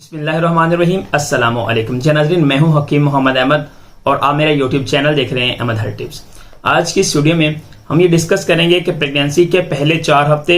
बिस्मिल्लाहिर्रहमानिर्रहीम। अस्सलामु अलैकुम नाज़रीन, मैं हूं हकीम मोहम्मद अहमद और आप मेरा यूट्यूब चैनल देख रहे हैं अहमद हर टिप्स। आज की इस वीडियो में हम ये डिस्कस करेंगे कि प्रेगनेंसी के पहले 4 हफ्ते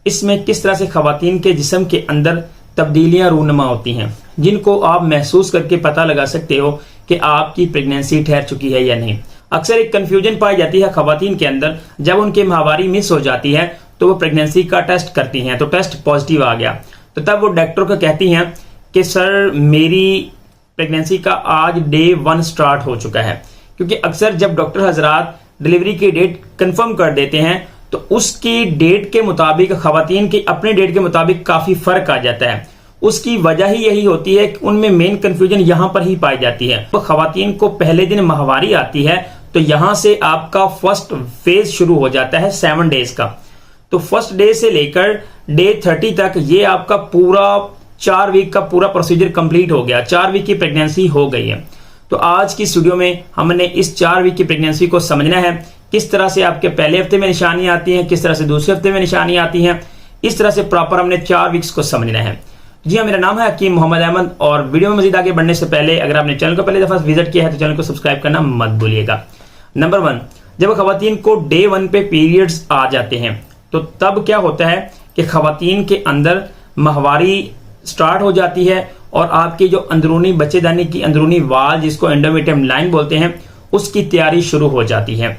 इसमें किस तरह से खवातीन के जिस्म के अंदर तब्दीलियां रूनुमा होती हैं, जिनको आप महसूस करके पता लगा सकते हो कि आपकी प्रेगनेंसी ठहर चुकी है या नहीं। अक्सर एक कंफ्यूजन पाई जाती है खवातीन के अंदर, जब उनके माहवारी मिस हो जाती है तो वो प्रेगनेंसी का टेस्ट करती हैं, तो टेस्ट पॉजिटिव आ गया तो तब वो डॉक्टर को कहती हैं कि सर मेरी प्रेगनेंसी का आज डे 1 स्टार्ट हो चुका है। क्योंकि अक्सर जब डॉक्टर हजरात डिलीवरी की डेट कंफर्म कर देते हैं तो उसकी डेट के मुताबिक खवातीन की अपने डेट के मुताबिक काफी फर्क आ जाता है। उसकी वजह ही यही होती है कि उनमें मेन कंफ्यूजन यहां पर ही पाई जाती है। तो खवातीन को पहले दिन माहवारी आती है तो यहां से आपका फर्स्ट फेज शुरू हो जाता है 7 डेज का। तो फर्स्ट डे से लेकर डे 30 तक ये आपका पूरा 4 वीक का पूरा प्रोसीजर कंप्लीट हो गया, 4 वीक की प्रेगनेंसी हो गई है। तो आज की वीडियो में हमने इस 4 वीक की प्रेगनेंसी को समझना है, किस तरह से आपके पहले हफ्ते में निशानियां आती हैं, किस तरह से दूसरे हफ्ते में निशानियां आती हैं, इस तरह से प्रॉपर हमने 4 वीक्स को समझना है। जी हाँ, मेरा नाम है हकीम मोहम्मद अहमद और वीडियो में मजीद आगे बढ़ने से पहले अगर आपने चैनल को पहले दफा विजिट किया है तो चैनल को सब्सक्राइब करना मत भूलिएगा। नंबर 1, जब खवातीन को डे 1 पे पीरियड्स आ जाते हैं तो तब क्या होता है कि खवातीन के अंदर माहवारी स्टार्ट हो जाती है और आपकी जो अंदरूनी बच्चेदानी की अंदरूनी वाल, जिसको एंडोमेट्रियम लाइन बोलते हैं, उसकी तैयारी शुरू हो जाती है।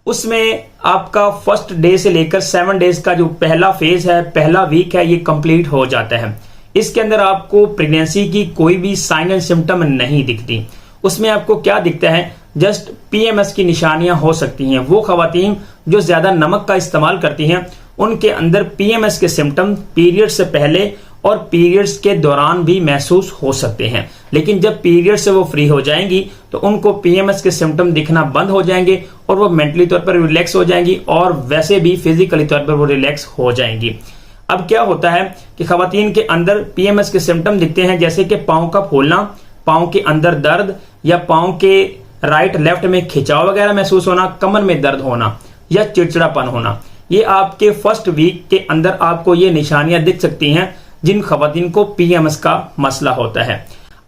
उसमें आपका फर्स्ट डे से लेकर 7 डेज का जो पहला फेज है, पहला वीक है, ये कंप्लीट हो जाता है। इसके अंदर आपको प्रेगनेंसी की कोई भी साइन एंड सिम्टम नहीं दिखती। उसमें आपको क्या दिखता है, जस्ट पीएमएस की निशानियां हो सकती हैं। वो खवातीन जो ज्यादा नमक का इस्तेमाल करती हैं उनके अंदर पीएमएस के सिम्टम पीरियड से पहले और पीरियड्स के दौरान भी महसूस हो सकते हैं, लेकिन जब पीरियड से वो फ्री हो जाएंगी तो उनको पीएमएस के सिम्टम दिखना बंद हो जाएंगे और वो मेंटली तौर पर रिलैक्स हो जाएंगी और वैसे भी फिजिकली तौर पर वो रिलैक्स हो जाएंगी। अब क्या होता है कि खवातीन के अंदर पीएमएस के सिम्टम दिखते हैं, जैसे कि पांव का फूलना, पांव के अंदर दर्द या पांव के राइट लेफ्ट में खिंचाव वगैरह महसूस होना, कमर में दर्द होना या चिड़चिड़ापन होना। ये आपके फर्स्ट वीक के अंदर आपको ये निशानियां दिख सकती हैं जिन खवातीन को पीएमएस का मसला होता है।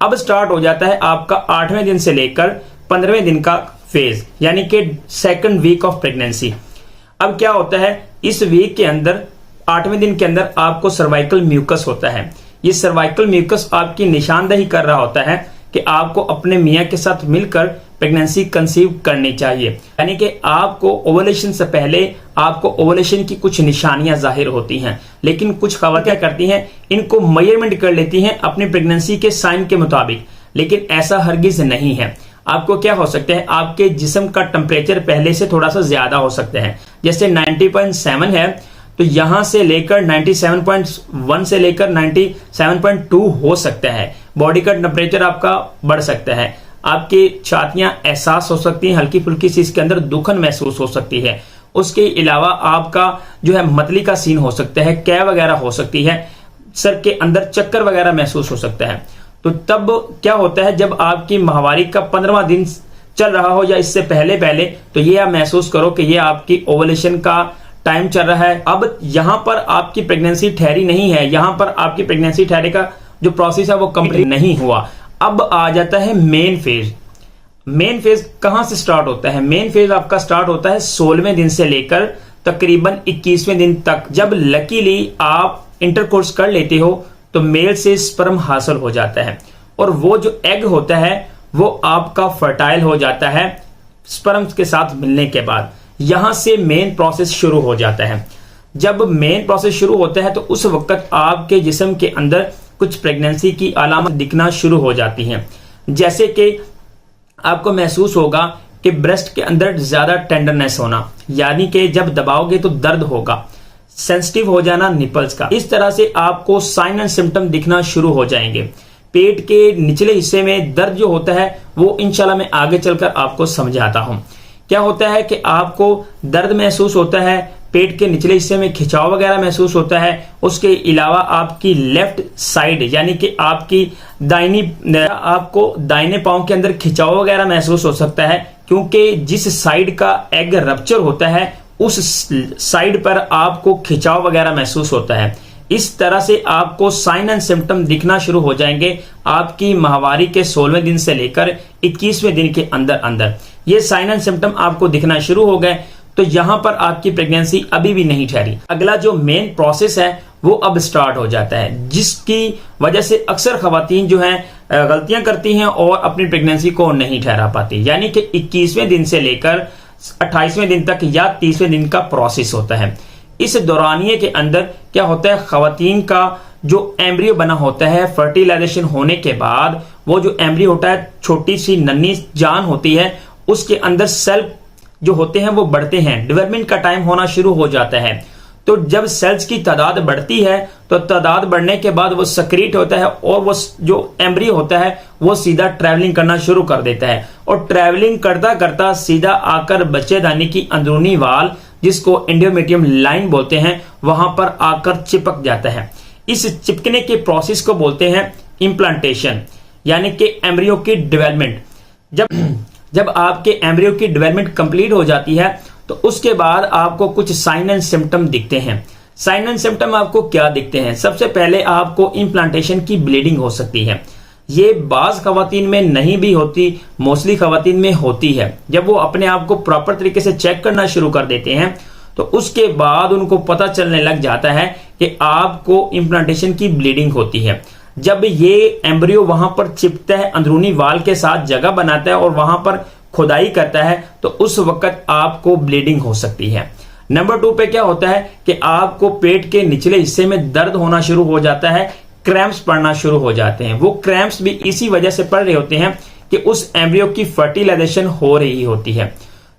अब स्टार्ट हो जाता है आपका 8वें दिन से लेकर 15वें दिन का फेज, यानी कि 2nd वीक ऑफ प्रेगनेंसी। अब क्या होता है, इस वीक के अंदर 8वें दिन के अंदर आपको सर्वाइकल म्यूकस होता है। ये सर्वाइकल म्यूकस आपकी निशानदेही कर रहा होता है कि आपको अपने मियां के साथ मिलकर प्रेगनेंसी कंसीव करनी चाहिए। यानी कि आपको ओवुलेशन से पहले आपको ओवुलेशन की कुछ निशानियां जाहिर होती हैं, लेकिन कुछ खवातीन क्या करती हैं, इनको मेजरमेंट कर लेती हैं अपनी प्रेगनेंसी के साइन के मुताबिक, लेकिन ऐसा हरगिज नहीं है। आपको क्या हो सकता है, आपके जिस्म का टेम्परेचर पहले से थोड़ा सा ज्यादा हो सकता है। जैसे 90.7 है तो यहां से लेकर 97.1 से लेकर 97.2 हो सकता है। बॉडी का टेम्परेचर आपका बढ़ सकता है, आपकी छातियां एहसास हो सकती हैं, हल्की फुल्की सी इसके अंदर दुखन महसूस हो सकती है। उसके अलावा आपका जो है मतली का सीन हो सकता है, कै वगैरह हो सकती है, सर के अंदर चक्कर वगैरह महसूस हो सकता है। तो तब क्या होता है, जब आपकी माहवारी का 15वां दिन चल रहा हो या इससे पहले पहले, तो ये आप महसूस करो कि ये आपकी ओवुलेशन का टाइम चल रहा है। अब यहां पर आपकी प्रेगनेंसी ठहरी नहीं है, यहां पर आपकी प्रेगनेंसी ठहरे का जो प्रोसेस है वो कंप्लीट नहीं हुआ। अब आ जाता है मेन फेज। मेन फेज कहां से स्टार्ट होता है, मेन फेज आपका स्टार्ट होता है 16वें दिन से लेकर तकरीबन 21वें दिन तक। जब लकीली आप इंटरकोर्स कर लेते हो तो मेल से स्पर्म हासिल हो जाता है और वो जो एग होता है वो आपका फर्टाइल हो जाता है स्पर्म के साथ मिलने के बाद। यहां से मेन प्रोसेस शुरू हो जाता है। जब मेन प्रोसेस शुरू होता है तो उस वक्त आपके जिस्म के अंदर कुछ प्रेगनेंसी की अलामत दिखना शुरू हो जाती हैं, जैसे कि आपको महसूस होगा कि ब्रेस्ट के अंदर ज्यादा टेंडरनेस होना, यानी कि जब दबाओगे तो दर्द होगा, सेंसिटिव हो जाना निपल्स का। इस तरह से आपको साइन एंड सिम्टम दिखना शुरू हो जाएंगे। पेट के निचले हिस्से में दर्द जो होता है वो इंशाल्लाह मैं आगे चलकर आपको समझाता हूं। क्या होता है कि आपको दर्द महसूस होता है, पेट के निचले हिस्से में खिंचाव वगैरह महसूस होता है। उसके अलावा आपकी लेफ्ट साइड यानी कि आपकी आपको दाहिने पांव के अंदर खिंचाव वगैरह महसूस हो सकता है, क्योंकि जिस साइड का एग रप्चर होता है उस साइड पर आपको खिंचाव वगैरह महसूस होता है। इस तरह से आपको साइन एंड सिम्टम दिखना शुरू हो जाएंगे आपकी माहवारी के 16वें दिन से लेकर 21वें दिन के अंदर अंदर ये साइन एंड सिम्टम आपको दिखना शुरू हो गए तो यहां पर आपकी प्रेगनेंसी अभी भी नहीं ठहरी। अगला जो मेन प्रोसेस है वो अब स्टार्ट हो जाता है, जिसकी वजह से अक्सर खवातीन जो हैं गलतियां करती हैं और अपनी प्रेगनेंसी को नहीं ठहरा पाती। यानी कि 21वें दिन से लेकर 28वें दिन तक या 30वें दिन का प्रोसेस होता है। इस दौरानिए के अंदर क्या होता है, खवातीन का जो एम्ब्रियो बना होता है फर्टिलाइजेशन होने के बाद वो जो एम्ब्रियो होता है, छोटी सी नन्ही जान होती है, उसके अंदर सेल जो होते हैं वो बढ़ते हैं, डेवलपमेंट का टाइम होना शुरू हो जाता है। तो जब सेल्स की तादाद बढ़ती है तो तादाद बढ़ने के बाद वो सक्रीट होता है और वो जो एम्ब्रियो होता है वो सीधा ट्रैवलिंग करना शुरू कर देता है और ट्रैवलिंग करता करता सीधा आकर बच्चेदानी की अंदरूनी वाल, जिसको एंडोमेट्रियम लाइन बोलते हैं, वहां पर आकर चिपक जाता है। इस चिपकने के प्रोसेस को बोलते हैं इम्प्लांटेशन, यानी कि एम्ब्रियो की डेवलपमेंट। जब आपके एम्ब्रियो की डेवलपमेंट कंप्लीट हो जाती है तो उसके बाद आपको कुछ साइन एंड सिम्टम दिखते हैं। साइन एंड सिम्टम आपको क्या दिखते हैं? सबसे पहले आपको इम्प्लांटेशन की ब्लीडिंग हो सकती है। ये बाज खवातीन में नहीं भी होती, मोस्टली खवातीन में होती है। जब वो अपने आप को प्रॉपर तरीके से चेक करना शुरू कर देते हैं तो उसके बाद उनको पता चलने लग जाता है कि आपको इम्प्लांटेशन की ब्लीडिंग होती है। जब ये एम्ब्रियो वहां पर चिपता है, अंदरूनी वाल के साथ जगह बनाता है और वहां पर खुदाई करता है, तो उस वक्त आपको ब्लीडिंग हो सकती है। नंबर 2 पे क्या होता है कि आपको पेट के निचले हिस्से में दर्द होना शुरू हो जाता है, क्रैम्प्स पड़ना शुरू हो जाते हैं। वो क्रैम्प्स भी इसी वजह से पड़ रहे होते हैं कि उस एम्ब्रियो की फर्टिलाइजेशन हो रही होती है।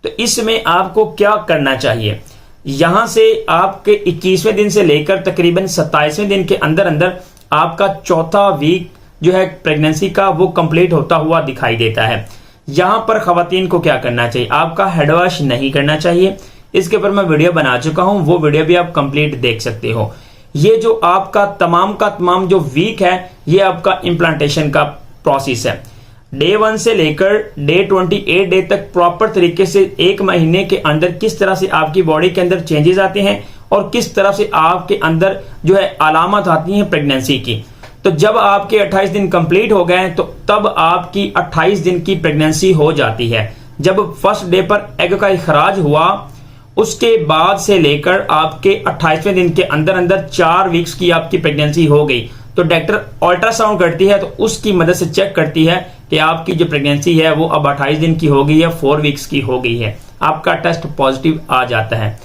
तो इसमें आपको क्या करना चाहिए? यहां से आपके 21वें दिन से लेकर तकरीबन 27वें दिन के अंदर अंदर आपका चौथा वीक जो है प्रेगनेंसी का वो कंप्लीट होता हुआ दिखाई देता है। यहां पर खवातीन को क्या करना चाहिए? आपका हेड वॉश नहीं करना चाहिए। इसके ऊपर मैं वीडियो बना चुका हूं, वो वीडियो भी आप कंप्लीट देख सकते हो। ये जो आपका तमाम का तमाम जो वीक है ये आपका इम्प्लांटेशन का प्रोसेस है। डे 1 से लेकर डे 28 डे तक प्रॉपर तरीके से 1 महीने के अंदर किस तरह से आपकी बॉडी के अंदर चेंजेस आते हैं और किस तरह से आपके अंदर जो है अलामत आती हैं प्रेगनेंसी की। तो जब आपके 28 दिन कंप्लीट हो गए तो तब आपकी 28 दिन की प्रेगनेंसी हो जाती है। जब फर्स्ट डे पर एग का इखराज हुआ उसके बाद से लेकर आपके 28वें दिन के अंदर अंदर 4 वीक्स की आपकी प्रेगनेंसी हो गई तो डॉक्टर अल्ट्रासाउंड करती है, तो उसकी मदद से चेक करती है कि आपकी जो प्रेगनेंसी है वो अब 28 दिन की हो गई है, 4 वीक्स की हो गई है। आपका टेस्ट पॉजिटिव आ जाता है।